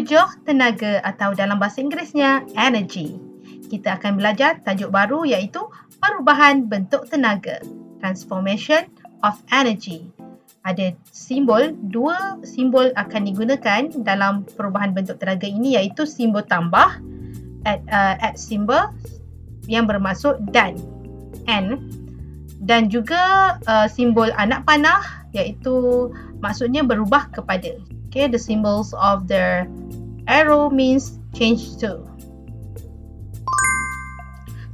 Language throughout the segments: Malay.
tujuh, tenaga atau dalam bahasa Inggerisnya, energy. Kita akan belajar tajuk baru iaitu perubahan bentuk tenaga, transformation of energy. Ada dua simbol akan digunakan dalam perubahan bentuk tenaga ini iaitu simbol tambah, add symbol yang bermaksud dan, dan juga simbol anak panah iaitu maksudnya berubah kepada. Okay, the symbols of the arrow means change to.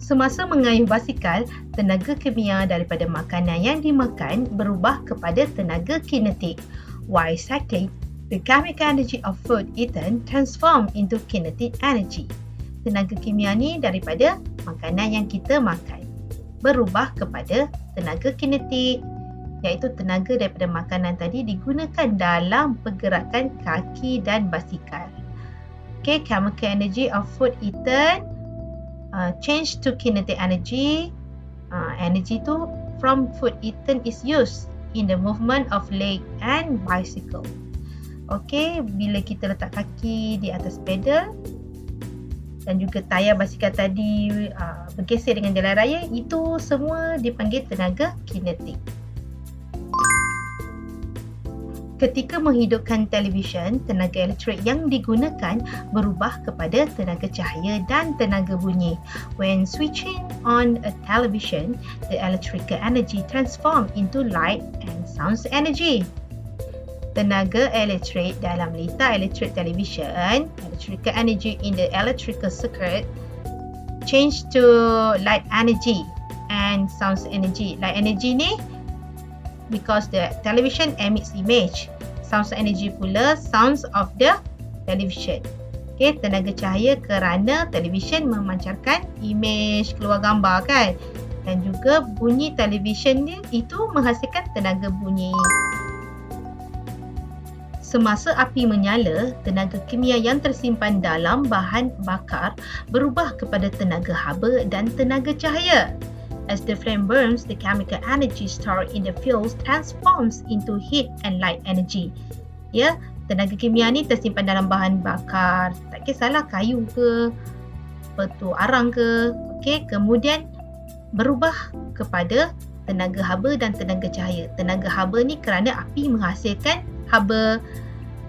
Semasa mengayuh basikal, tenaga kimia daripada makanan yang dimakan berubah kepada tenaga kinetik. While cycling, the chemical energy of food eaten transform into kinetic energy. Tenaga kimia ni daripada makanan yang kita makan berubah kepada tenaga kinetik, iaitu tenaga daripada makanan tadi digunakan dalam pergerakan kaki dan basikal. Okay, chemical energy of food eaten change to kinetic energy. Energy tu from food eaten is used in the movement of leg and bicycle. Okay, bila kita letak kaki di atas pedal dan juga tayar basikal tadi bergeser dengan jalan raya, itu semua dipanggil tenaga kinetik. Ketika menghidupkan televisyen, tenaga elektrik yang digunakan berubah kepada tenaga cahaya dan tenaga bunyi. When switching on a television, the electrical energy transform into light and sound energy. Tenaga elektrik dalam litar elektrik televisyen, electrical energy in the electrical circuit change to light energy and sound energy. Light energy ni because the television emits image. Sound energy pula sounds of the television. Okay, tenaga cahaya kerana television memancarkan image, keluar gambar kan. Dan juga bunyi television ni itu menghasilkan tenaga bunyi. Semasa api menyala, tenaga kimia yang tersimpan dalam bahan bakar berubah kepada tenaga haba dan tenaga cahaya. As the flame burns, the chemical energy stored in the fuels transforms into heat and light energy. Ya, tenaga kimia ni tersimpan dalam bahan bakar, tak kisahlah kayu ke, batu arang ke, okey, kemudian berubah kepada tenaga haba dan tenaga cahaya. Tenaga haba ni kerana api menghasilkan haba,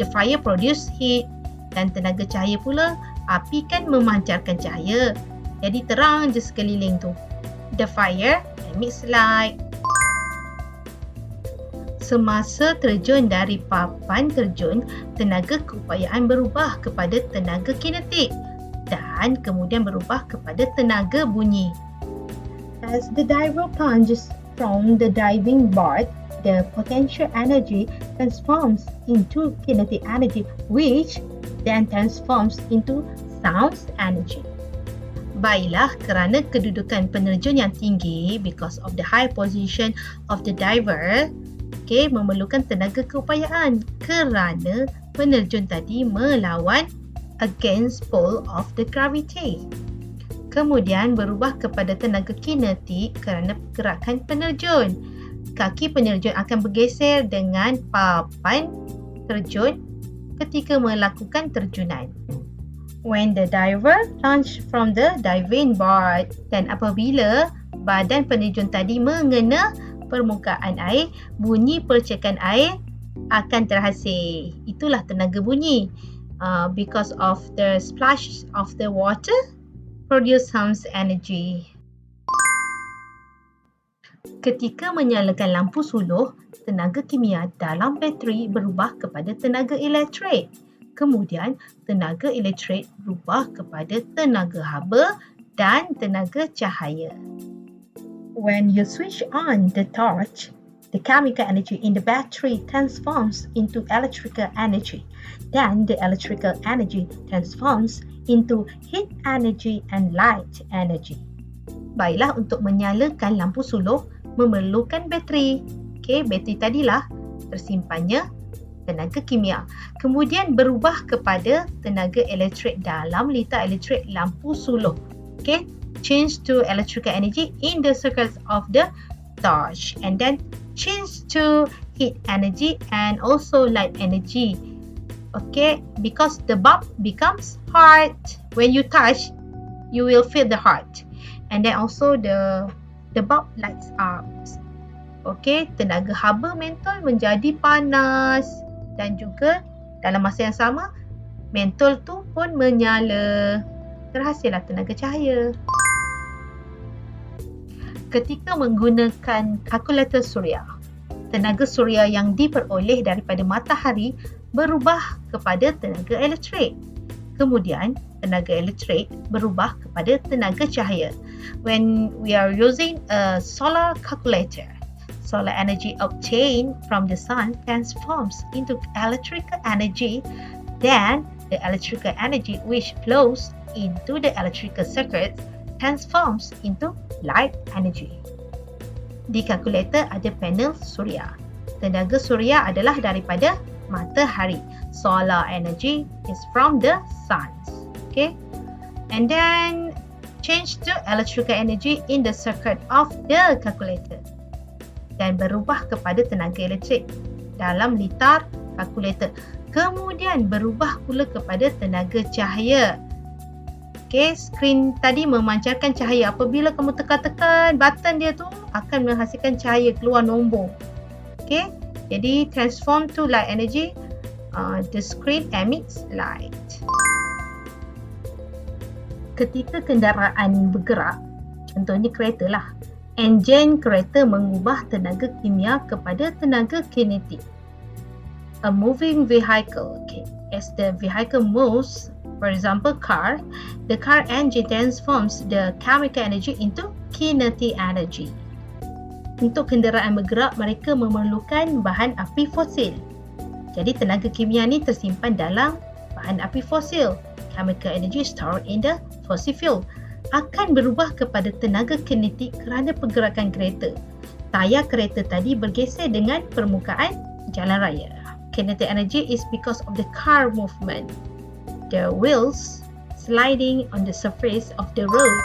the fire produce heat, dan tenaga cahaya pula api kan memancarkan cahaya. Jadi terang je sekeliling tu. The fire emits light. Semasa terjun dari papan terjun, tenaga keupayaan berubah kepada tenaga kinetik dan kemudian berubah kepada tenaga bunyi. As the diver plunges from the diving board, the potential energy transforms into kinetic energy, which then transforms into sound energy. Baiklah, kerana kedudukan penerjun yang tinggi because of the high position of the diver, okay, memerlukan tenaga keupayaan kerana penerjun tadi melawan against pull of the gravity. Kemudian berubah kepada tenaga kinetik kerana pergerakan penerjun. Kaki penerjun akan bergeser dengan papan terjun ketika melakukan terjunan. When the diver plunge from the diving board, dan apabila badan penerjun tadi mengena permukaan air, bunyi percikan air akan terhasil. Itulah tenaga bunyi. Because of the splash of the water produce sound energy. Ketika menyalakan lampu suluh, tenaga kimia dalam bateri berubah kepada tenaga elektrik. Kemudian, tenaga elektrik berubah kepada tenaga haba dan tenaga cahaya. When you switch on the torch, the chemical energy in the battery transforms into electrical energy. Then the electrical energy transforms into heat energy and light energy. Baiklah, untuk menyalakan lampu suluh memerlukan bateri. Okay, bateri tadilah tersimpannya tenaga kimia. Kemudian berubah kepada tenaga elektrik dalam litar elektrik lampu suluh. Okay, change to electrical energy in the circuits of the torch, and then change to heat energy and also light energy. Okay, because the bulb becomes hot. When you touch, you will feel the heart. And then also the bulb lights up. Okay, tenaga haba mentol menjadi panas. Dan juga dalam masa yang sama, mentol tu pun menyala. Terhasillah tenaga cahaya. Ketika menggunakan kalkulator suria, tenaga suria yang diperoleh daripada matahari berubah kepada tenaga elektrik. Kemudian, tenaga elektrik berubah kepada tenaga cahaya. When we are using a solar calculator, solar energy obtained from the sun transforms into electrical energy. Then, the electrical energy which flows into the electrical circuit transforms into light energy. Di kalkulator ada panel suria. Tenaga suria adalah daripada matahari. Solar energy is from the sun. Okay. And then change to electrical energy in the circuit of the calculator. Dan berubah kepada tenaga elektrik dalam litar kalkulator. Kemudian berubah pula kepada tenaga cahaya. Okay, skrin tadi memancarkan cahaya. Apabila kamu tekan button dia tu akan menghasilkan cahaya keluar nombor. Okay, jadi transform to light energy. The screen emits light. Ketika kendaraan bergerak, contohnya kereta lah, enjin kereta mengubah tenaga kimia kepada tenaga kinetik. A moving vehicle, okay, as the vehicle moves, for example car, the car engine transforms the chemical energy into kinetic energy. Untuk kenderaan bergerak, mereka memerlukan bahan api fosil. Jadi tenaga kimia ni tersimpan dalam bahan api fosil. Chemical energy stored in the fossil fuel akan berubah kepada tenaga kinetik kerana pergerakan kereta. Tayar kereta tadi bergeser dengan permukaan jalan raya. Kinetic energy is because of the car movement. The wheels sliding on the surface of the road.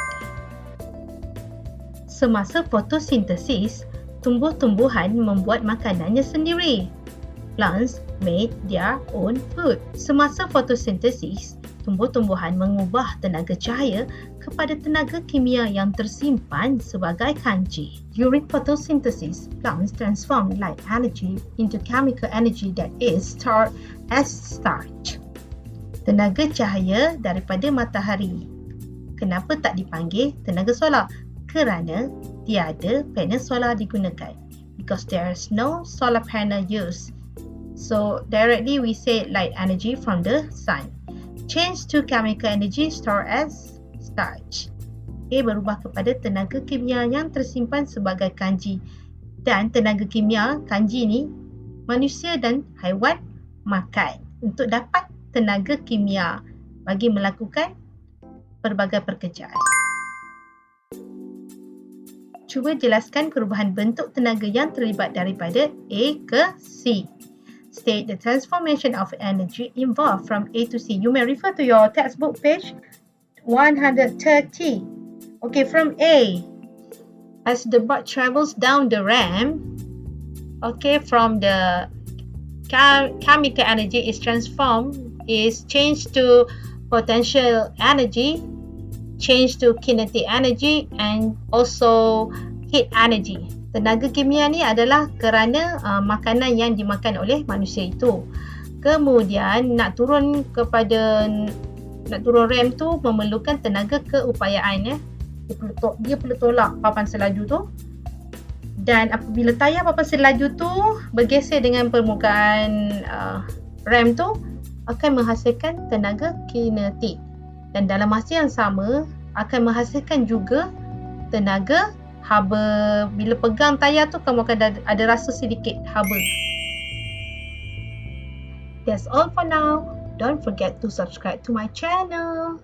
Semasa fotosintesis, tumbuh-tumbuhan membuat makanannya sendiri. Plants made their own food. Semasa fotosintesis, tumbuh-tumbuhan mengubah tenaga cahaya kepada tenaga kimia yang tersimpan sebagai kanji. During photosynthesis, plants transform light energy into chemical energy that is stored as starch. Tenaga cahaya daripada matahari. Kenapa tak dipanggil tenaga solar? Kerana tiada panel solar digunakan. Because there is no solar panel used. So directly we say light energy from the sun. Change to chemical energy stored as starch. Okay, berubah kepada tenaga kimia yang tersimpan sebagai kanji. Dan tenaga kimia, kanji ni, manusia dan haiwan makan untuk dapat tenaga kimia bagi melakukan pelbagai pekerjaan. Cuba jelaskan perubahan bentuk tenaga yang terlibat daripada A ke C. State the transformation of energy involved from A to C. You may refer to your textbook page 130. Okay, from A, as the bulb travels down the ramp, okay, from the chemical energy is changed to potential energy, changed to kinetic energy, and also heat energy. Tenaga kimia ni adalah kerana makanan yang dimakan oleh manusia itu. Kemudian nak turun rem tu memerlukan tenaga keupayaan. Dia perlu tolak papan selaju tu. Dan apabila tayar papan selaju tu bergeser dengan permukaan rem tu, akan menghasilkan tenaga kinetik. Dan dalam masa yang sama akan menghasilkan juga tenaga haba. Bila pegang tayar tu kamu akan ada rasa sedikit haba. That's all for now. Don't forget to subscribe to my channel.